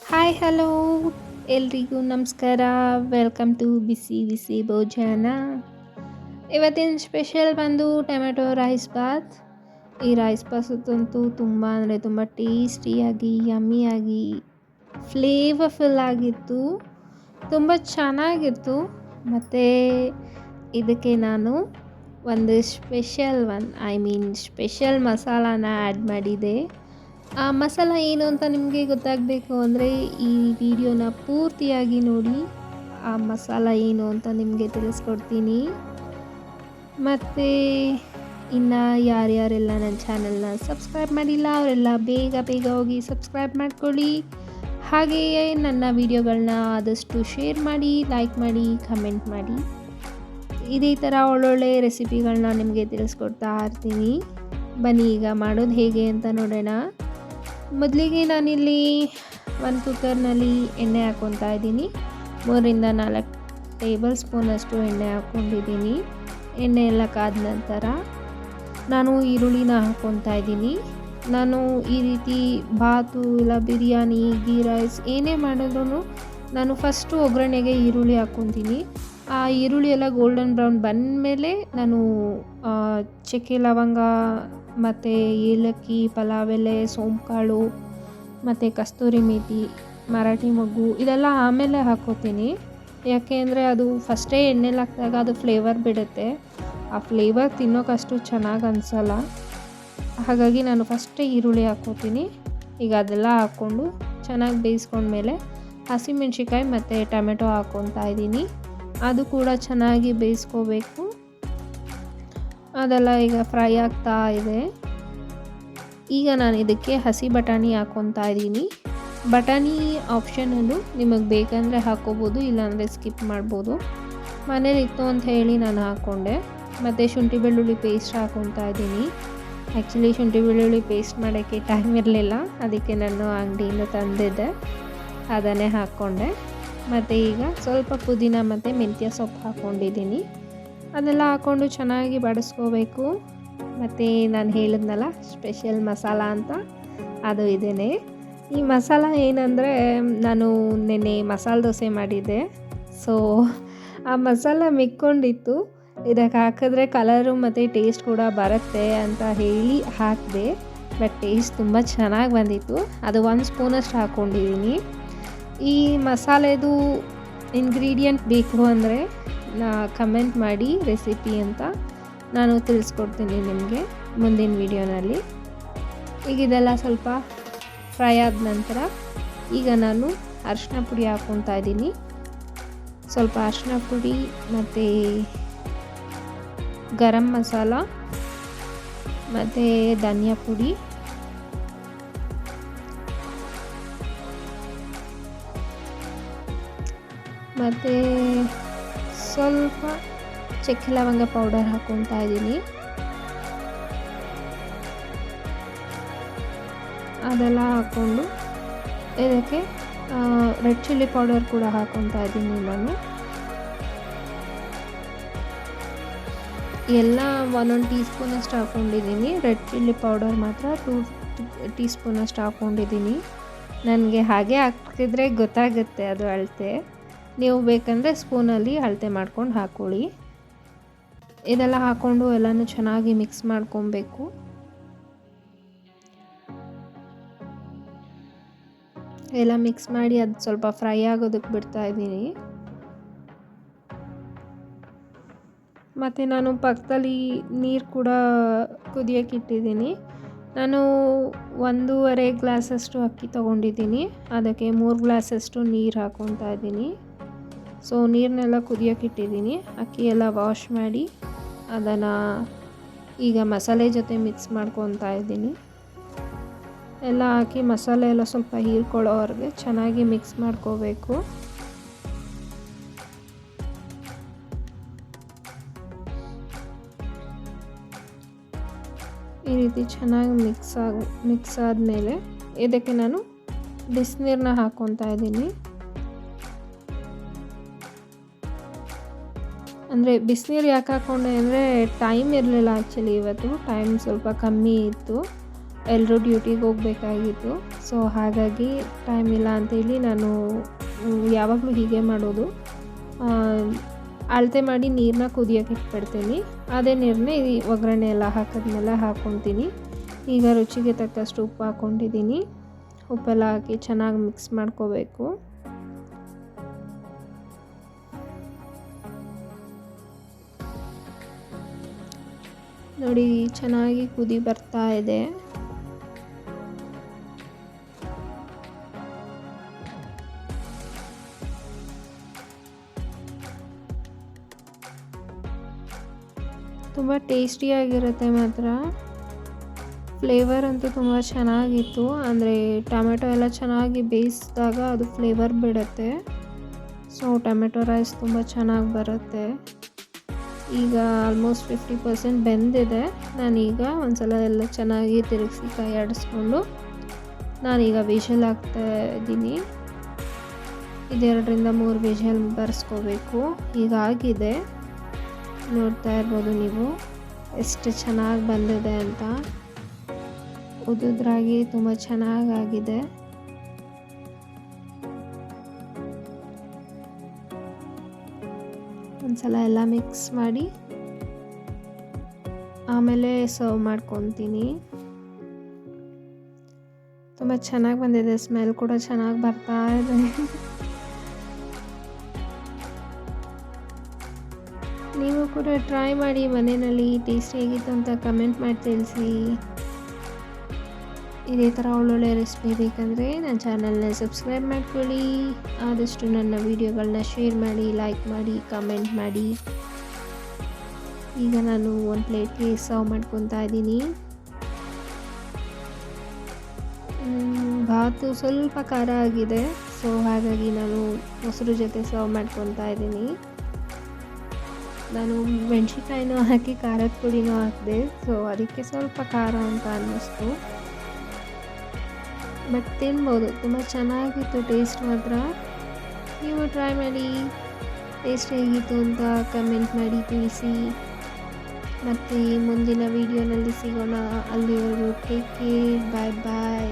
Hi hello ಎಲ್ರಿಗೂ ನಮಸ್ಕಾರ. Welcome to ಬಿಸಿ ಬಿಸಿ ಭೋಜನ. ಇವತ್ತಿನ ಸ್ಪೆಷಲ್ ಬಂದು ಟೊಮೆಟೊ ರೈಸ್ ಬಾತ್. ಈ ರೈಸ್ ಬಾತಂತೂ ತುಂಬ ಅಂದರೆ ತುಂಬ ಟೇಸ್ಟಿಯಾಗಿ ಯಮ್ಮಿಯಾಗಿ ಫ್ಲೇವರ್ಫುಲ್ ಆಗಿತ್ತು. ತುಂಬ ಚೆನ್ನಾಗಿತ್ತು. ಮತ್ತು ಇದಕ್ಕೆ ನಾನು ಒಂದು ಸ್ಪೆಷಲ್ ಮಸಾಲಾನ ಆ್ಯಡ್ ಮಾಡಿದೆ. ಆ ಮಸಾಲ ಏನು ಅಂತ ನಿಮಗೆ ಗೊತ್ತಾಗಬೇಕು ಅಂದರೆ ಈ ವಿಡಿಯೋನ ಪೂರ್ತಿಯಾಗಿ ನೋಡಿ. ಆ ಮಸಾಲ ಏನು ಅಂತ ನಿಮಗೆ ತಿಳಿಸ್ಕೊಡ್ತೀನಿ. ಮತ್ತು ಇನ್ನು ಯಾರ್ಯಾರೆಲ್ಲ ನನ್ನ ಚಾನಲ್ನ ಸಬ್ಸ್ಕ್ರೈಬ್ ಮಾಡಿಲ್ಲ ಅವರೆಲ್ಲ ಬೇಗ ಬೇಗ ಹೋಗಿ ಸಬ್ಸ್ಕ್ರೈಬ್ ಮಾಡ್ಕೊಳ್ಳಿ. ಹಾಗೆಯೇ ನನ್ನ ವಿಡಿಯೋಗಳನ್ನ ಆದಷ್ಟು ಶೇರ್ ಮಾಡಿ, ಲೈಕ್ ಮಾಡಿ, ಕಮೆಂಟ್ ಮಾಡಿ. ಇದೇ ಥರ ಒಳ್ಳೊಳ್ಳೆ ರೆಸಿಪಿಗಳನ್ನ ನಿಮಗೆ ತಿಳಿಸ್ಕೊಡ್ತಾ ಇರ್ತೀನಿ. ಬನ್ನಿ ಈಗ ಮಾಡೋದು ಹೇಗೆ ಅಂತ ನೋಡೋಣ. ಮೊದಲಿಗೆ ನಾನಿಲ್ಲಿ ಒಂದು ಕುಕ್ಕರ್ನಲ್ಲಿ ಎಣ್ಣೆ ಹಾಕ್ಕೊತಾ ಇದ್ದೀನಿ. 3-4 ಟೇಬಲ್ ಸ್ಪೂನಷ್ಟು ಎಣ್ಣೆ ಹಾಕ್ಕೊಂಡಿದ್ದೀನಿ. ಎಣ್ಣೆ ಎಲ್ಲ ಕಾದ ನಂತರ ನಾನು ಈರುಳ್ಳಿನ ಹಾಕ್ಕೊತಾ ಇದ್ದೀನಿ. ನಾನು ಈ ರೀತಿ ಬಾತು ಇಲ್ಲ ಬಿರಿಯಾನಿ, ಗೀ ರೈಸ್ ಏನೇ ಮಾಡಿದ್ರೂ ನಾನು ಫಸ್ಟು ಒಗ್ಗರಣೆಗೆ ಈರುಳ್ಳಿ ಹಾಕ್ಕೊತೀನಿ. ಆ ಈರುಳ್ಳಿ ಎಲ್ಲ ಗೋಲ್ಡನ್ ಬ್ರೌನ್ ಬಂದಮೇಲೆ ನಾನು ಚಕ್ಕೆ ಲವಂಗ ಮತ್ತು ಏಲಕ್ಕಿ, ಪಲಾವ್ ಎಲೆ, ಸೋಂಪುಕಾಳು ಮತ್ತು ಕಸ್ತೂರಿ ಮೇಥಿ, ಮರಾಠಿ ಮೊಗ್ಗು ಇದೆಲ್ಲ ಆಮೇಲೆ ಹಾಕ್ಕೋತೀನಿ. ಯಾಕೆ ಅಂದರೆ ಅದು ಫಸ್ಟೇ ಎಣ್ಣೆಲಿ ಹಾಕಿದಾಗ ಅದು ಫ್ಲೇವರ್ ಬಿಡುತ್ತೆ. ಆ ಫ್ಲೇವರ್ ತಿನ್ನೋಕ್ಕಷ್ಟು ಚೆನ್ನಾಗಿ ಅನಿಸಲ್ಲ. ಹಾಗಾಗಿ ನಾನು ಫಸ್ಟೇ ಈರುಳ್ಳಿ ಹಾಕ್ಕೋತೀನಿ. ಈಗ ಅದೆಲ್ಲ ಹಾಕ್ಕೊಂಡು ಚೆನ್ನಾಗಿ ಬೇಯಿಸ್ಕೊಂಡ್ಮೇಲೆ ಹಸಿಮೆಣ್ಸಿಕಾಯಿ ಮತ್ತು ಟೊಮೆಟೊ ಹಾಕ್ಕೊತಾ ಇದ್ದೀನಿ. ಅದು ಕೂಡ ಚೆನ್ನಾಗಿ ಬೇಯಿಸ್ಕೋಬೇಕು. ಅದೆಲ್ಲ ಈಗ ಫ್ರೈ ಆಗ್ತಾ ಇದೆ. ಈಗ ನಾನು ಇದಕ್ಕೆ ಹಸಿ ಬಟಾಣಿ ಹಾಕ್ಕೊತಾ ಇದ್ದೀನಿ. ಬಟಾಣಿ ಆಪ್ಷನಲ್ಲು, ನಿಮಗೆ ಬೇಕಂದರೆ ಹಾಕ್ಕೋಬೋದು, ಇಲ್ಲಾಂದರೆ ಸ್ಕಿಪ್ ಮಾಡ್ಬೋದು. ಮನೇಲಿ ಇತ್ತು ಅಂತ ಹೇಳಿ ನಾನು ಹಾಕ್ಕೊಂಡೆ. ಮತ್ತು ಶುಂಠಿ ಬೆಳ್ಳುಳ್ಳಿ ಪೇಸ್ಟ್ ಹಾಕ್ಕೊತಾ ಇದ್ದೀನಿ. ಆ್ಯಕ್ಚುಲಿ ಶುಂಠಿ ಬೆಳ್ಳುಳ್ಳಿ ಪೇಸ್ಟ್ ಮಾಡೋಕ್ಕೆ ಟೈಮ್ ಇರಲಿಲ್ಲ, ಅದಕ್ಕೆ ನಾನು ಅಂಗಡಿಯಿಂದ ತಂದಿದ್ದೆ, ಅದನ್ನೇ ಹಾಕ್ಕೊಂಡೆ. ಮತ್ತು ಈಗ ಸ್ವಲ್ಪ ಪುದೀನ ಮತ್ತು ಮೆಂತ್ಯ ಸೊಪ್ಪು ಹಾಕ್ಕೊಂಡಿದ್ದೀನಿ. ಅದೆಲ್ಲ ಹಾಕ್ಕೊಂಡು ಚೆನ್ನಾಗಿ ಬಡಿಸ್ಕೋಬೇಕು. ಮತ್ತು ನಾನು ಹೇಳಿದ್ನಲ್ಲ ಸ್ಪೆಷಲ್ ಮಸಾಲ ಅಂತ, ಅದು ಇದೇನೆ. ಈ ಮಸಾಲ ಏನಂದರೆ, ನಾನು ನೆನ್ನೆ ಮಸಾಲೆ ದೋಸೆ ಮಾಡಿದ್ದೆ. ಸೊ ಆ ಮಸಾಲ ಮಿಕ್ಕೊಂಡಿತ್ತು. ಇದಕ್ಕೆ ಹಾಕಿದ್ರೆ ಕಲರು ಮತ್ತು ಟೇಸ್ಟ್ ಕೂಡ ಬರುತ್ತೆ ಅಂತ ಹೇಳಿ ಹಾಕಿದೆ. ಬಟ್ ಟೇಸ್ಟ್ ತುಂಬ ಚೆನ್ನಾಗಿ ಬಂದಿತ್ತು. ಅದು 1 ಸ್ಪೂನಷ್ಟು ಹಾಕ್ಕೊಂಡಿದ್ದೀನಿ. ಈ ಮಸಾಲೆದು ಇಂಗ್ರೀಡಿಯೆಂಟ್ ಬೇಕು ಅಂದರೆ ಕಮೆಂಟ್ ಮಾಡಿ ರೆಸಿಪಿ ಅಂತ, ನಾನು ತಿಳಿಸ್ಕೊಡ್ತೀನಿ ನಿಮಗೆ ಮುಂದಿನ ವಿಡಿಯೋನಲ್ಲಿ. ಈಗ ಇದೆಲ್ಲ ಸ್ವಲ್ಪ ಫ್ರೈ ಆದ ನಂತರ ಈಗ ನಾನು ಅರಿಶಿನ ಪುಡಿ ಹಾಕ್ಕೊತಾ ಇದ್ದೀನಿ. ಸ್ವಲ್ಪ ಅರಿಶಿನ ಪುಡಿ ಮತ್ತು ಗರಂ ಮಸಾಲ ಮತ್ತು ಧನಿಯಾ ಪುಡಿ ಮತ್ತು ಸ್ವಲ್ಪ ಚಕ್ಕೆ ಲವಂಗ ಪೌಡರ್ ಹಾಕ್ಕೊತಾ ಇದ್ದೀನಿ. ಅದೆಲ್ಲ ಹಾಕ್ಕೊಂಡು ಇದಕ್ಕೆ ರೆಡ್ ಚಿಲ್ಲಿ ಪೌಡರ್ ಕೂಡ ಹಾಕ್ಕೊತಾ ಇದ್ದೀನಿ ನಾನು. ಎಲ್ಲ 1 ಟೀ ಸ್ಪೂನಷ್ಟು ಹಾಕ್ಕೊಂಡಿದ್ದೀನಿ. ರೆಡ್ ಚಿಲ್ಲಿ ಪೌಡರ್ ಮಾತ್ರ 2 ಟೀ ಸ್ಪೂನಷ್ಟು ಹಾಕ್ಕೊಂಡಿದ್ದೀನಿ. ನನಗೆ ಹಾಗೆ ಹಾಕಿದ್ರೆ ಗೊತ್ತಾಗುತ್ತೆ ಅದು ಅಳತೆ. ನೀವು ಬೇಕಂದರೆ ಸ್ಪೂನಲ್ಲಿ ಅಳತೆ ಮಾಡ್ಕೊಂಡು ಹಾಕ್ಕೊಳ್ಳಿ. ಇದೆಲ್ಲ ಹಾಕ್ಕೊಂಡು ಎಲ್ಲನೂ ಚೆನ್ನಾಗಿ ಮಿಕ್ಸ್ ಮಾಡ್ಕೊಬೇಕು. ಎಲ್ಲ ಮಿಕ್ಸ್ ಮಾಡಿ ಅದು ಸ್ವಲ್ಪ ಫ್ರೈ ಆಗೋದಕ್ಕೆ ಬಿಡ್ತಾ ಇದ್ದೀನಿ. ಮತ್ತು ನಾನು ಪಕ್ಕದಲ್ಲಿ ನೀರು ಕೂಡ ಕುದಿಯೋಕೆ ಇಟ್ಟಿದ್ದೀನಿ. ನಾನು 1.5 ಗ್ಲಾಸಷ್ಟು ಅಕ್ಕಿ ತೊಗೊಂಡಿದ್ದೀನಿ. ಅದಕ್ಕೆ 3 ಗ್ಲಾಸಷ್ಟು ನೀರು ಹಾಕ್ಕೊತಾ ಇದ್ದೀನಿ. ಸೊ ನೀರನ್ನೆಲ್ಲ ಕುದಿಯೋಕೆ ಇಟ್ಟಿದ್ದೀನಿ. ಅಕ್ಕಿ ಎಲ್ಲ ವಾಶ್ ಮಾಡಿ ಅದನ್ನು ಈಗ ಮಸಾಲೆ ಜೊತೆ ಮಿಕ್ಸ್ ಮಾಡ್ಕೊತಾ ಇದ್ದೀನಿ. ಎಲ್ಲ ಹಾಕಿ ಮಸಾಲೆ ಎಲ್ಲ ಸ್ವಲ್ಪ ಹೀರ್ಕೊಳ್ಳೋವರೆಗೆ ಚೆನ್ನಾಗಿ ಮಿಕ್ಸ್ ಮಾಡ್ಕೋಬೇಕು. ಈ ರೀತಿ ಚೆನ್ನಾಗಿ ಮಿಕ್ಸ್ ಆದಮೇಲೆ ಇದಕ್ಕೆ ನಾನು ಬಿಸಿನೀರನ್ನ ಹಾಕ್ಕೊತಾ ಇದ್ದೀನಿ. ಅಂದರೆ ಬಿಸಿನೀರು ಯಾಕೆ ಹಾಕ್ಕೊಂಡೆ ಅಂದರೆ ಟೈಮ್ ಇರಲಿಲ್ಲ. ಆ್ಯಕ್ಚುಲಿ ಇವತ್ತು ಟೈಮ್ ಸ್ವಲ್ಪ ಕಮ್ಮಿ ಇತ್ತು. ಎಲ್ಲರೂ ಡ್ಯೂಟಿಗೆ ಹೋಗಬೇಕಾಗಿತ್ತು. ಸೊ ಹಾಗಾಗಿ ಟೈಮ್ ಇಲ್ಲ ಅಂತೇಳಿ ನಾನು ಯಾವಾಗಲೂ ಹೀಗೆ ಮಾಡೋದು. ಅಳತೆ ಮಾಡಿ ನೀರನ್ನ ಕುದಿಯೋಕೆ ಇಟ್ಬಿಡ್ತೀನಿ. ಅದೇ ನೀರನ್ನೇ ಈ ಒಗ್ಗರಣೆ ಎಲ್ಲ ಹಾಕಿದ್ಮೇಲೆ ಹಾಕ್ಕೊತೀನಿ. ಈಗ ರುಚಿಗೆ ತಕ್ಕಷ್ಟು ಉಪ್ಪು ಹಾಕ್ಕೊಂಡಿದ್ದೀನಿ. ಉಪ್ಪೆಲ್ಲ ಹಾಕಿ ಚೆನ್ನಾಗಿ ಮಿಕ್ಸ್ ಮಾಡ್ಕೋಬೇಕು. ನೋಡಿ ಚೆನ್ನಾಗಿ ಕುದಿ ಬರ್ತಾ ಇದೆ. ತುಂಬ ಟೇಸ್ಟಿಯಾಗಿರುತ್ತೆ ಮಾತ್ರ. ಫ್ಲೇವರ್ ಅಂತೂ ತುಂಬ ಚೆನ್ನಾಗಿತ್ತು. ಅಂದರೆ ಟೊಮೆಟೊ ಎಲ್ಲ ಚೆನ್ನಾಗಿ ಬೇಯಿಸಿದಾಗ ಅದು ಫ್ಲೇವರ್ ಬಿಡುತ್ತೆ. ಸೊ ಟೊಮೆಟೊ ರೈಸ್ ತುಂಬ ಚೆನ್ನಾಗಿ ಬರುತ್ತೆ. ಈಗ ಆಲ್ಮೋಸ್ಟ್ 50% ಬೆಂದಿದೆ. ನಾನೀಗ ಒಂದ್ಸಲ ಎಲ್ಲ ಚೆನ್ನಾಗಿ ತಿರುಗಿಸಿ ಕೈ ಆಡಿಸ್ಕೊಂಡು ನಾನೀಗ ವಿಷಲ್ ಹಾಕ್ತಾ ಇದ್ದೀನಿ. 2 3 ವಿಷಲ್ ಬರ್ಸ್ಕೋಬೇಕು. ಹೀಗಾಗಿದೆ, ನೋಡ್ತಾ ಇರ್ಬೋದು ನೀವು ಎಷ್ಟು ಚೆನ್ನಾಗಿ ಬಂದಿದೆ ಅಂತ. ಉದುದ್ರಾಗಿ ತುಂಬ ಚೆನ್ನಾಗಾಗಿದೆ. ಒಂದ್ಸಲ ಎಲ್ಲ ಮಿಕ್ಸ್ ಮಾಡಿ ಆಮೇಲೆ ಸರ್ವ್ ಮಾಡ್ಕೊತೀನಿ. ತುಂಬ ಚೆನ್ನಾಗಿ ಬಂದಿದೆ. ಸ್ಮೆಲ್ ಕೂಡ ಚೆನ್ನಾಗಿ ಬರ್ತಾ ಇದೆ. ನೀವು ಕೂಡ ಟ್ರೈ ಮಾಡಿ ಮನೆಯಲ್ಲಿ. ಟೇಸ್ಟ್ ಹೇಗಿತ್ತು ಅಂತ ಕಮೆಂಟ್ ಮಾಡಿ ತಿಳಿಸಿ. ಇದೇ ಥರ ಒಳ್ಳೊಳ್ಳೆ ರೆಸಿಪಿ ಬೇಕಂದರೆ ನನ್ನ ಚಾನಲ್ನ ಸಬ್ಸ್ಕ್ರೈಬ್ ಮಾಡ್ಕೊಳ್ಳಿ. ಆದಷ್ಟು ನನ್ನ ವೀಡಿಯೋಗಳನ್ನ ಶೇರ್ ಮಾಡಿ, ಲೈಕ್ ಮಾಡಿ, ಕಮೆಂಟ್ ಮಾಡಿ. ಈಗ ನಾನು ಒಂದು ಪ್ಲೇಟ್ಗೆ ಸರ್ವ್ ಮಾಡ್ಕೊತಾ ಇದ್ದೀನಿ. ಭಾತು ಸ್ವಲ್ಪ ಖಾರ ಆಗಿದೆ. ಸೊ ಹಾಗಾಗಿ ನಾನು ಮೊಸರು ಜೊತೆ ಸರ್ವ್ ಮಾಡ್ಕೊತಾ ಇದ್ದೀನಿ. ನಾನು ಮೆಣಸಿನ್ಕಾಯಿನೂ ಹಾಕಿ ಖಾರದ ಪುಡಿನೂ ಹಾಕಿದೆ. ಸೊ ಅದಕ್ಕೆ ಸ್ವಲ್ಪ ಖಾರ ಅಂತ ಅನ್ನಿಸ್ತು. ಬಟ್ ತಿನ್ಬೋದು. ತುಂಬ ಚೆನ್ನಾಗಿತ್ತು ಟೇಸ್ಟ್ ಮಾತ್ರ. ನೀವು ಟ್ರೈ ಮಾಡಿ. ಟೇಸ್ಟ್ ಹೇಗಿತ್ತು ಅಂತ ಕಮೆಂಟ್ ಮಾಡಿ ತಿಳಿಸಿ. ಮತ್ತು ಮುಂದಿನ ವೀಡಿಯೋನಲ್ಲಿ ಸಿಗೋಣ. ಅಲ್ಲಿವರೆಗೂ ಟೇಕ್ ಕೇರ್. ಬಾಯ್ ಬಾಯ್.